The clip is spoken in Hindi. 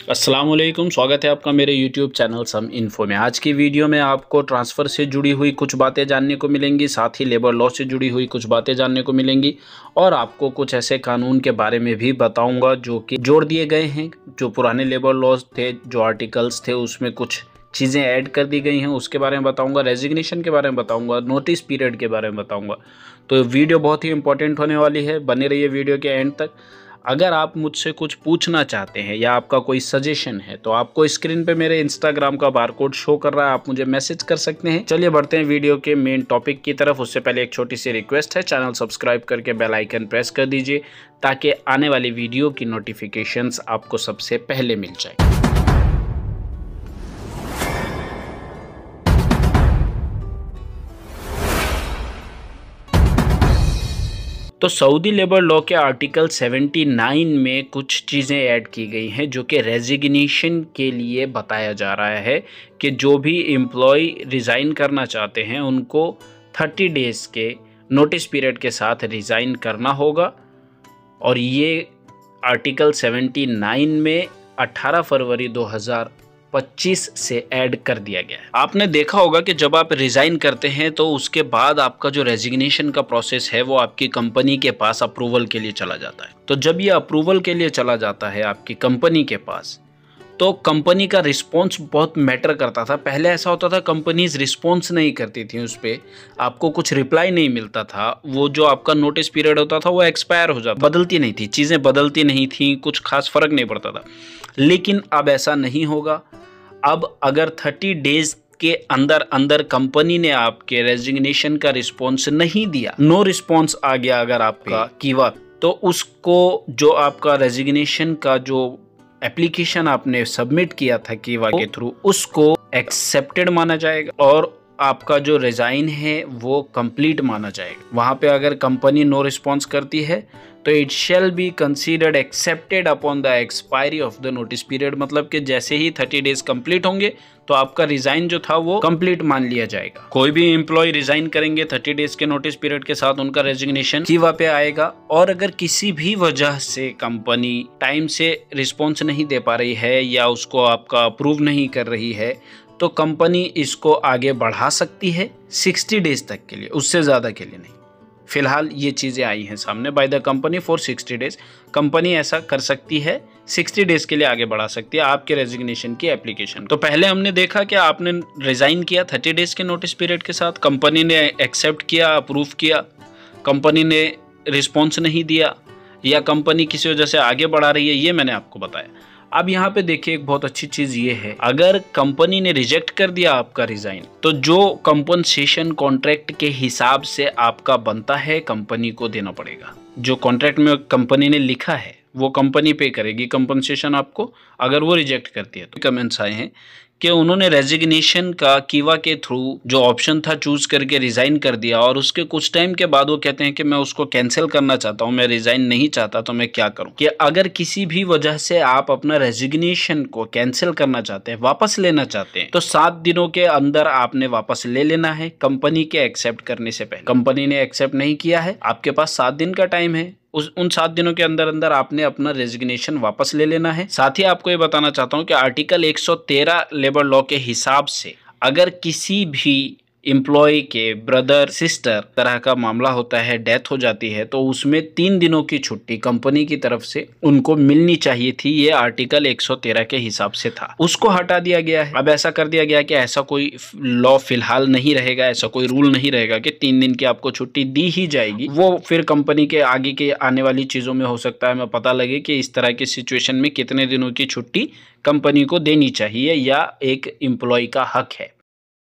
अस्सलामुअलैकुम, स्वागत है आपका मेरे YouTube चैनल सम इन्फो में। आज की वीडियो में आपको ट्रांसफ़र से जुड़ी हुई कुछ बातें जानने को मिलेंगी, साथ ही लेबर लॉ से जुड़ी हुई कुछ बातें जानने को मिलेंगी और आपको कुछ ऐसे कानून के बारे में भी बताऊंगा जो कि जोड़ दिए गए हैं। जो पुराने लेबर लॉज थे, जो आर्टिकल्स थे, उसमें कुछ चीज़ें ऐड कर दी गई हैं, उसके बारे में बताऊंगा। रेजिग्नेशन के बारे में बताऊंगा, नोटिस पीरियड के बारे में बताऊंगा। तो वीडियो बहुत ही इंपॉर्टेंट होने वाली है, बने रहिए वीडियो के एंड तक। अगर आप मुझसे कुछ पूछना चाहते हैं या आपका कोई सजेशन है तो आपको स्क्रीन पे मेरे इंस्टाग्राम का बारकोड शो कर रहा है, आप मुझे मैसेज कर सकते हैं। चलिए बढ़ते हैं वीडियो के मेन टॉपिक की तरफ। उससे पहले एक छोटी सी रिक्वेस्ट है, चैनल सब्सक्राइब करके बेल आइकन प्रेस कर दीजिए ताकि आने वाली वीडियो की नोटिफिकेशंस आपको सबसे पहले मिल जाए। तो सऊदी लेबर लॉ के आर्टिकल 79 में कुछ चीज़ें ऐड की गई हैं जो कि रेजिग्नेशन के लिए बताया जा रहा है कि जो भी एम्प्लॉय रिज़ाइन करना चाहते हैं उनको 30 डेज़ के नोटिस पीरियड के साथ रिज़ाइन करना होगा। और ये आर्टिकल 79 में 18 फरवरी 2025 से ऐड कर दिया गया है। आपने देखा होगा कि जब आप रिज़ाइन करते हैं तो उसके बाद आपका जो रेजिग्नेशन का प्रोसेस है वो आपकी कंपनी के पास अप्रूवल के लिए चला जाता है। तो जब ये अप्रूवल के लिए चला जाता है आपकी कंपनी के पास, तो कंपनी का रिस्पॉन्स बहुत मैटर करता था। पहले ऐसा होता था, कंपनीज रिस्पॉन्स नहीं करती थी, उस पर आपको कुछ रिप्लाई नहीं मिलता था। वो जो आपका नोटिस पीरियड होता था वो एक्सपायर हो जाता, बदलती नहीं थी, चीज़ें बदलती नहीं थी, कुछ खास फर्क नहीं पड़ता था। लेकिन अब ऐसा नहीं होगा। अब अगर 30 डेज के अंदर अंदर कंपनी ने आपके रेजिग्नेशन का रिस्पॉन्स नहीं दिया, नो रिस्पॉन्स आ गया अगर आपका कीवा, तो उसको जो आपका रेजिग्नेशन का जो एप्लीकेशन आपने सबमिट किया था कीवा के थ्रू, उसको एक्सेप्टेड माना जाएगा और आपका जो रिजाइन है वो कंप्लीट माना जाएगा। वहाँ पे अगर कंपनी नो रिस्पॉन्स करती है तो it shall be considered accepted upon the expiry of the notice period. मतलब कि जैसे ही 30 डेज कंप्लीट होंगे तो आपका रिजाइन जो था वो कंप्लीट मान लिया जाएगा। कोई भी एम्प्लॉय रिजाइन करेंगे 30 डेज के नोटिस पीरियड के साथ, उनका रेजिग्नेशन कीवा पे आएगा। और अगर किसी भी वजह से कंपनी टाइम से रिस्पॉन्स नहीं दे पा रही है या उसको आपका अप्रूव नहीं कर रही है तो कंपनी इसको आगे बढ़ा सकती है 60 डेज तक के लिए, उससे ज़्यादा के लिए नहीं। फिलहाल ये चीज़ें आई हैं सामने, by the company for 60 days. Company ऐसा कर सकती है, 60 डेज के लिए आगे बढ़ा सकती है आपके रेजिग्नेशन की एप्लीकेशन। तो पहले हमने देखा कि आपने रिज़ाइन किया 30 डेज के नोटिस पीरियड के साथ, कंपनी ने एक्सेप्ट किया, अप्रूव किया, कंपनी ने रिस्पॉन्स नहीं दिया या कंपनी किसी वजह से आगे बढ़ा रही है, ये मैंने आपको बताया। अब यहाँ पे देखिए, एक बहुत अच्छी चीज़ ये है, अगर कंपनी ने रिजेक्ट कर दिया आपका रिज़ाइन तो जो कंपनसेशन कॉन्ट्रैक्ट के हिसाब से आपका बनता है कंपनी को देना पड़ेगा। जो कॉन्ट्रैक्ट में कंपनी ने लिखा है वो कंपनी पे करेगी कंपनसेशन आपको, अगर वो रिजेक्ट करती है। तो कमेंट्स आए हैं कि उन्होंने रेजिग्नेशन का कीवा के थ्रू जो ऑप्शन था चूज करके रिज़ाइन कर दिया और उसके कुछ टाइम के बाद वो कहते हैं कि मैं उसको कैंसिल करना चाहता हूं, मैं रिज़ाइन नहीं चाहता, तो मैं क्या करूं। कि अगर किसी भी वजह से आप अपना रेजिग्नेशन को कैंसिल करना चाहते हैं, वापस लेना चाहते हैं, तो 7 दिनों के अंदर आपने वापस ले लेना है कंपनी के एक्सेप्ट करने से पहले। कंपनी ने एक्सेप्ट नहीं किया है, आपके पास 7 दिन का टाइम है, उन 7 दिनों के अंदर अंदर आपने अपना रेजिग्नेशन वापस ले लेना है। साथ ही आपको ये बताना चाहता हूं कि आर्टिकल 113 लेबर लॉ के हिसाब से अगर किसी भी एम्प्लॉय के ब्रदर सिस्टर तरह का मामला होता है, डेथ हो जाती है, तो उसमें 3 दिनों की छुट्टी कंपनी की तरफ से उनको मिलनी चाहिए थी। ये आर्टिकल 113 के हिसाब से था, उसको हटा दिया गया है। अब ऐसा कर दिया गया कि ऐसा कोई लॉ फिलहाल नहीं रहेगा, ऐसा कोई रूल नहीं रहेगा कि 3 दिन की आपको छुट्टी दी ही जाएगी। वो फिर कंपनी के आगे के आने वाली चीज़ों में हो सकता है मैं पता लगे कि इस तरह की सिचुएशन में कितने दिनों की छुट्टी कंपनी को देनी चाहिए या एक एम्प्लॉय का हक है।